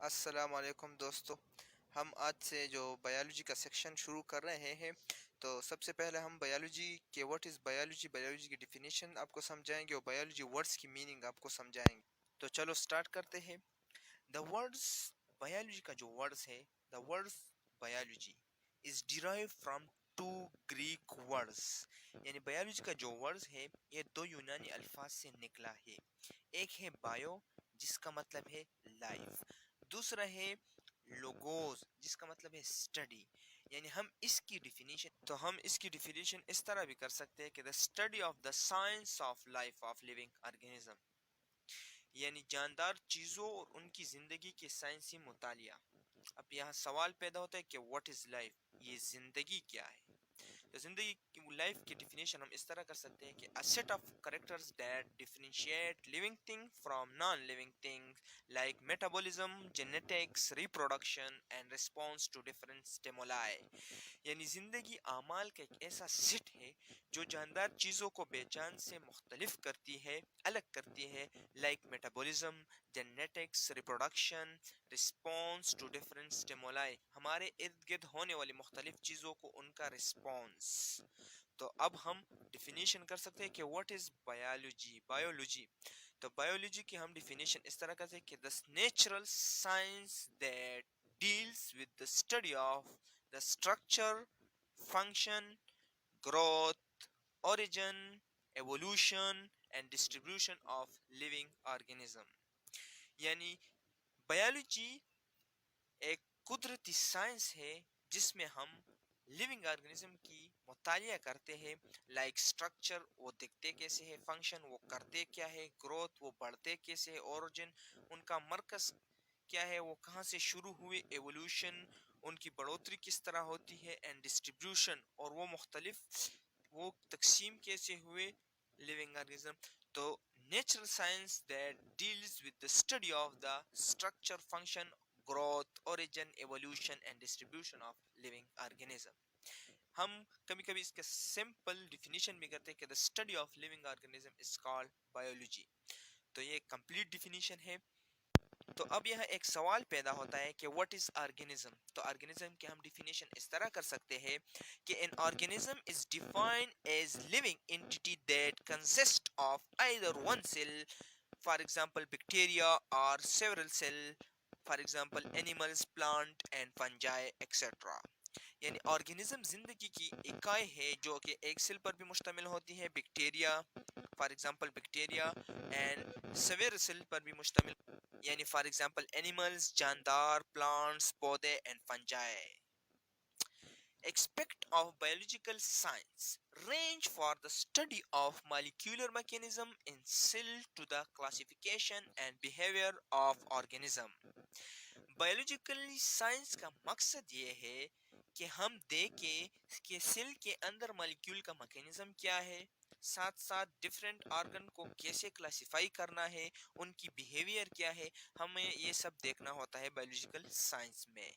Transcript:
السلام علیکم دوستو، ہم آج سے جو بایولوجی کا سیکشن شروع کر رہے ہیں تو سب سے پہلے ہم بایولوجی کے واٹ از بایولوجی بایولوجی کی ڈیفینیشن آپ کو سمجھائیں گے اور بایولوجی ورڈز کی میننگ آپ کو سمجھائیں گے. تو چلو سٹارٹ کرتے ہیں. دا ورڈز بایولوجی کا جو ورڈز ہے، the words biology is derive from two Greek words. یعنی بایولوجی کا جو ورڈز ہے یہ دو یونانی الفاظ سے نکلا ہے. ایک ہے بایو جس کا مطلب ہے لائف، دوسرا ہے لوگوز جس کا مطلب ہے اسٹڈی. یعنی ہم اس کی ڈیفینیشن اس طرح بھی کر سکتے ہیں کہ the study of the science of life of living organism, یعنی جاندار چیزوں اور ان کی زندگی کے سائنسی مطالعہ. اب یہاں سوال پیدا ہوتا ہے کہ واٹ از لائف، یہ زندگی کیا ہے؟ تو زندگی کی لائف کی ڈیفینیشن ہم اس طرح کر سکتے ہیں کہ a set of characters that differentiate living thing from non-living things like metabolism, genetics, reproduction and response to different stimuli. یعنی زندگی اعمال کا ایک ایسا سیٹ ہے جو جاندار چیزوں کو بے جان سے مختلف کرتی ہے، الگ کرتی ہے، like metabolism, genetics, reproduction, response to different stimuli, ہمارے ارد گرد ہونے والی مختلف چیزوں کو ان کا رسپانس. تو اب ہم ڈیفینیشن کر سکتے ہیں کہ واٹ از بایولوجی. تو بایولوجی کی ہم ڈیفینیشن اس طرح کرتے ہیں کہ the natural science that deals with the study of the structure, function, growth, origin, evolution and distribution of living organism. یعنی بایولوجی ایک قدرتی سائنس ہے جس میں ہم لیونگ آرگنزم کی مطالعہ کرتے ہیں، لائک اسٹرکچر وہ دکھتے کیسے ہے، فنکشن وہ کرتے کیا ہے، گروتھ وہ بڑھتے کیسے ہے، اوریجن ان کا مرکز کیا ہے، وہ کہاں سے شروع ہوئے، ایوولوشن ان کی بڑھوتری کس طرح ہوتی ہے، اینڈ ڈسٹریبیوشن اور وہ مختلف وہ تقسیم کیسے ہوئے لیونگ آرگنزم. تو natural science that deals with the study of the structure, function, growth, origin, evolution and distribution of living organism. ہم کبھی کبھی اس کا سمپل ڈیفینیشن بھی کرتے ہیں کہ the study of living organism is called biology. تو یہ کمپلیٹ ڈیفینیشن ہے. تو اب یہاں ایک سوال پیدا ہوتا ہے کہ what is organism. تو organism کی ہم ڈیفینیشن اس طرح کر سکتے ہیں کہ an organism is defined as living entity that consists of either one cell, for example bacteria, or several cell, for example animals, plant and fungi etc. یعنی organism زندگی کی اکائی ہے جو کہ ایک سیل پر بھی مشتمل ہوتی ہے، bacteria for example bacteria, and سویر سیل پر بھی مشتمل، یعنی فار ایگزامپل اینیملز، جاندار، پلانٹس، پودے and fungi. Aspects of biological science range for the study of molecular mechanism in cell to the classification and behavior of organism. Biologically science کا مقصد یہ ہے کہ ہم دیکھیں کہ سیل کے اندر مالیکیول کا میکانزم کیا ہے، ساتھ ساتھ ڈفرینٹ آرگن کو کیسے کلاسیفائی کرنا ہے، ان کی بیہیویئر کیا ہے، ہمیں یہ سب دیکھنا ہوتا ہے بایولوجیکل سائنس میں.